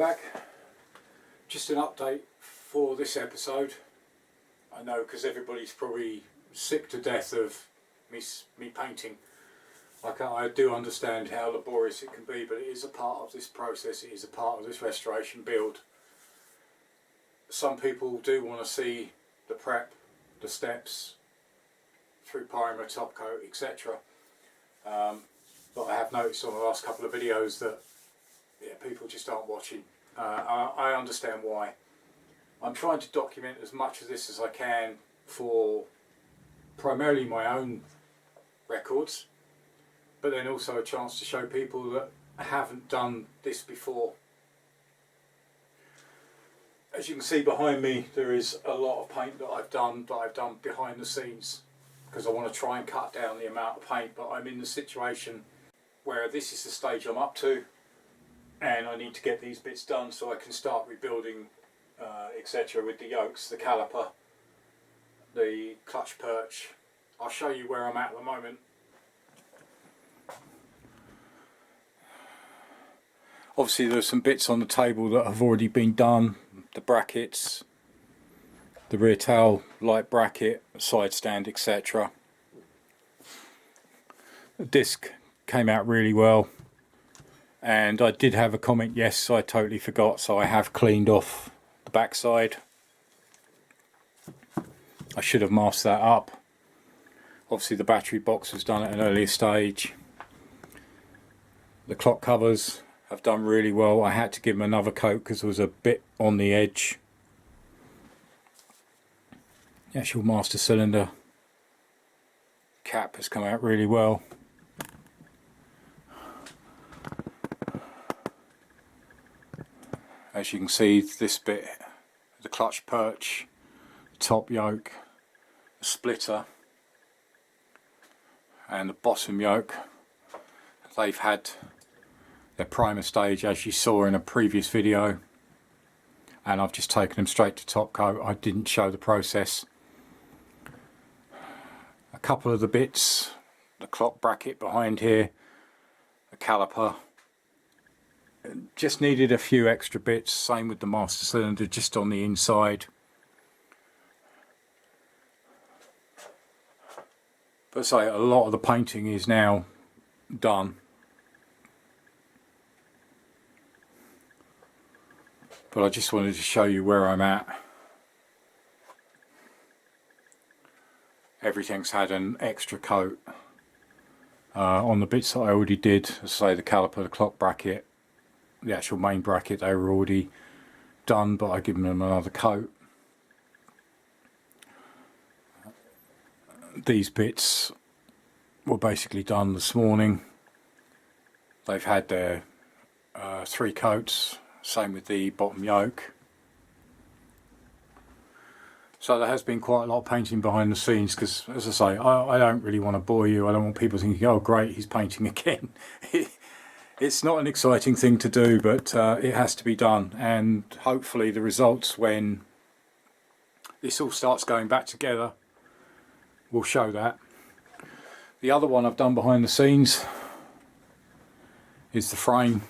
back. Just an update for this episode. I know because everybody's probably sick to death of me painting. I do understand how laborious it can be, but it is a part of this process, it is a part of this restoration build. Some people do want to see the prep, the steps, through primer, top coat, etc. But I have noticed on the last couple of videos that people just aren't watching. I understand why. I'm trying to document as much of this as I can for primarily my own records, but then also a chance to show people that haven't done this before. As you can see behind me, there is a lot of paint that I've done behind the scenes, because I want to try and cut down the amount of paint. But I'm in the situation where this is the stage I'm up to, and I need to get these bits done so I can start rebuilding etc. with the yokes, the caliper, the clutch perch. I'll show you where I'm at the moment. Obviously there's some bits on the table that have already been done. The brackets, the rear tail light bracket, side stand, etc. The disc came out really well, and I did have a comment, yes, I totally forgot, so I have cleaned off the backside. I should have masked that up. Obviously the battery box was done at an earlier stage. The clock covers have done really well. I had to give them another coat because there was a bit on the edge. The actual master cylinder cap has come out really well. As you can see, this bit, the clutch perch, top yoke, the splitter and the bottom yoke, they've had their primer stage as you saw in a previous video, and I've just taken them straight to top coat. I didn't show the process. A couple of the bits, the clock bracket behind here, the caliper, just needed a few extra bits. Same with the master cylinder, just on the inside. But say a lot of the painting is now done. But I just wanted to show you where I'm at. Everything's had an extra coat on the bits that I already did. As I say, the caliper, the clock bracket, the actual main bracket, they were already done, but I given them another coat. These bits were basically done this morning. They've had their 3 coats. Same with the bottom yoke. So there has been quite a lot of painting behind the scenes, because as I say, I don't really want to bore you. I don't want people thinking, oh great, he's painting again. It's not an exciting thing to do, but it has to be done, and hopefully the results when this all starts going back together will show that. The other one I've done behind the scenes is the frame.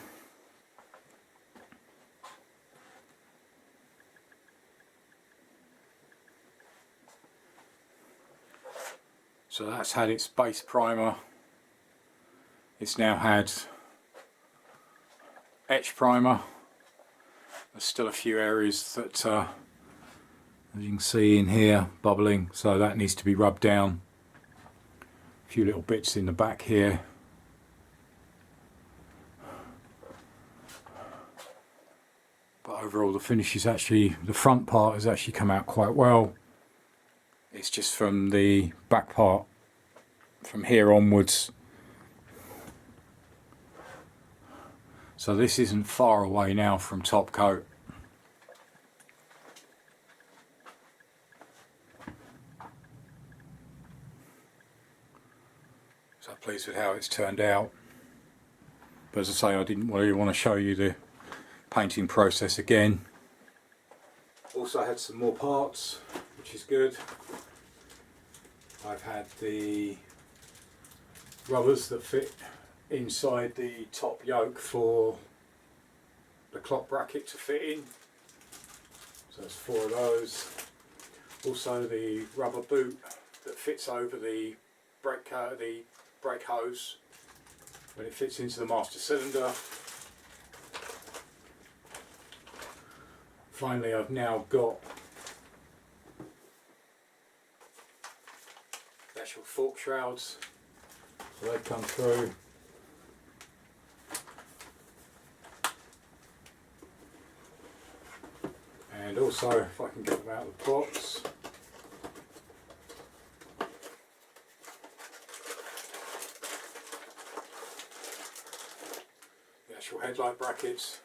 So that's had its base primer. It's now had etch primer. There's still a few areas that, as you can see in here, bubbling, so that needs to be rubbed down. A few little bits in the back here. But overall the finish is actually, the front part has actually come out quite well. It's just from the back part, from here onwards. So this isn't far away now from top coat. So pleased with how it's turned out. But as I say, I didn't really want to show you the painting process again. Also had some more parts, which is good. I've had the rubbers that fit inside the top yoke for the clock bracket to fit in, so there's 4 of those. Also the rubber boot that fits over the brake hose when it fits into the master cylinder. Finally, I've now got the actual fork shrouds, so they come through. And also, if I can get them out of the box, the actual headlight brackets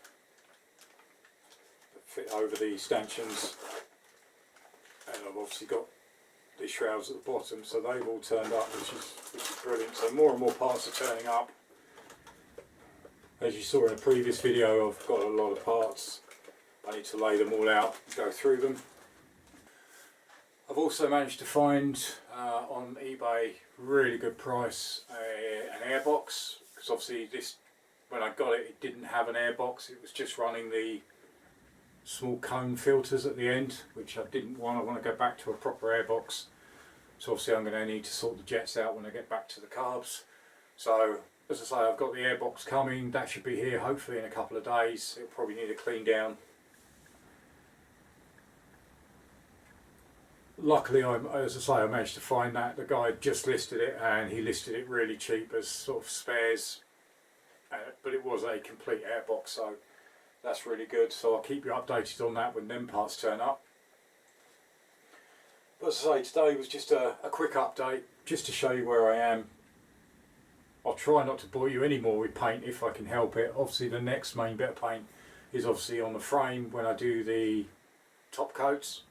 that fit over the stanchions, and I've obviously got the shrouds at the bottom, so they've all turned up, which is brilliant. So more and more parts are turning up. As you saw in a previous video, I've got a lot of parts. I need to lay them all out and go through them. I've also managed to find on eBay really good price an airbox, because obviously this, when I got it, it didn't have an airbox. It was just running the small cone filters at the end, which I didn't want. I want to go back to a proper airbox, so obviously I'm going to need to sort the jets out when I get back to the carbs. So as I say, I've got the airbox coming. That should be here hopefully in a couple of days. It'll probably need a clean down. Luckily, as I say, I managed to find that. The guy just listed it, and he listed it really cheap as sort of spares, but it was a complete airbox, so that's really good. So I'll keep you updated on that when them parts turn up. But as I say, today was just a quick update, just to show you where I am. I'll try not to bore you any more with paint if I can help it. Obviously the next main bit of paint is obviously on the frame when I do the top coats.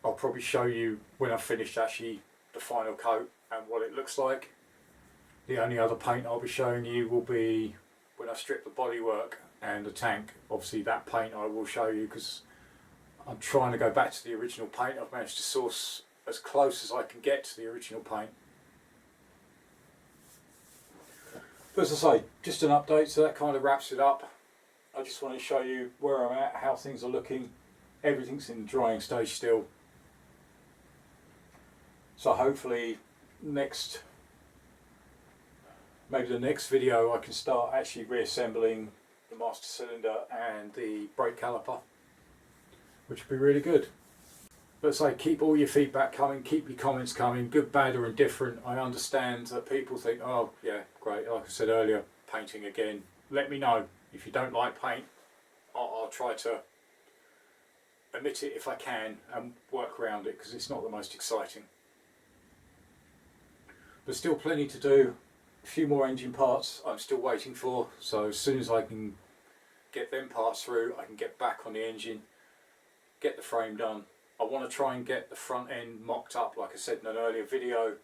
I'll probably show you when I've finished actually the final coat and what it looks like. The only other paint I'll be showing you will be when I strip the bodywork and the tank. Obviously that paint I will show you, because I'm trying to go back to the original paint. I've managed to source as close as I can get to the original paint. But as I say, just an update, so that kind of wraps it up. I just want to show you where I'm at, how things are looking. Everything's in the drying stage still. So hopefully maybe the next video I can start actually reassembling the master cylinder and the brake caliper, which would be really good. But say, keep all your feedback coming, keep your comments coming, good, bad or indifferent. I understand that people think, oh yeah, great, like I said earlier, painting again. Let me know. If you don't like paint, I'll try to omit it if I can and work around it, because it's not the most exciting. There's still plenty to do. A few more engine parts I'm still waiting for, so as soon as I can get them parts through, I can get back on the engine, get the frame done. I want to try and get the front end mocked up, like I said in an earlier video,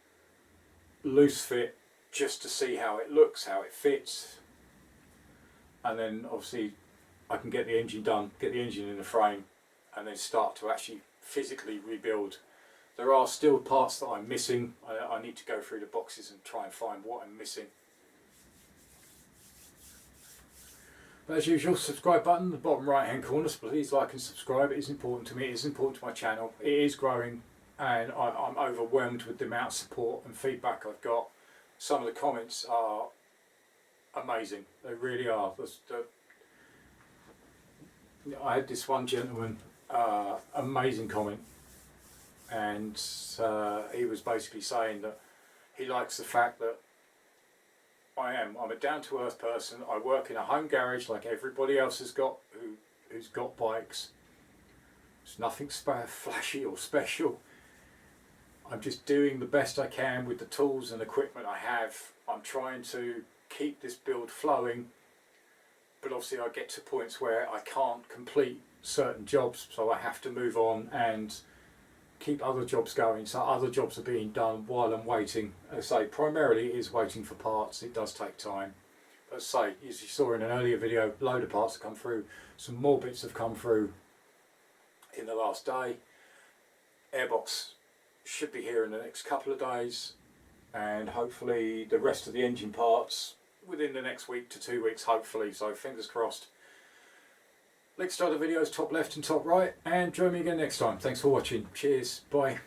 loose fit, just to see how it looks, how it fits, and then obviously I can get the engine done, get the engine in the frame, and then start to actually physically rebuild. There are still parts that I'm missing. I need to go through the boxes and try and find what I'm missing. But as usual, subscribe button in the bottom right hand corner, so please like and subscribe. It is important to me, it is important to my channel. It is growing, and I'm overwhelmed with the amount of support and feedback I've got. Some of the comments are amazing, they really are. I had this one gentleman, amazing comment, and he was basically saying that he likes the fact that I'm a down-to-earth person. I work in a home garage like everybody else has got who's got bikes. It's nothing flashy or special. I'm just doing the best I can with the tools and equipment I have. I'm trying to keep this build flowing, but obviously I get to points where I can't complete certain jobs, so I have to move on and keep other jobs going. So other jobs are being done while I'm waiting. As I say, primarily it is waiting for parts. It does take time. But as I say, as you saw in an earlier video, a load of parts have come through. Some more bits have come through in the last day. Airbox should be here in the next couple of days, and hopefully the rest of the engine parts within the next week to 2 weeks, hopefully. So fingers crossed. Links to other videos top left and top right, and join me again next time. Thanks for watching. Cheers. Bye.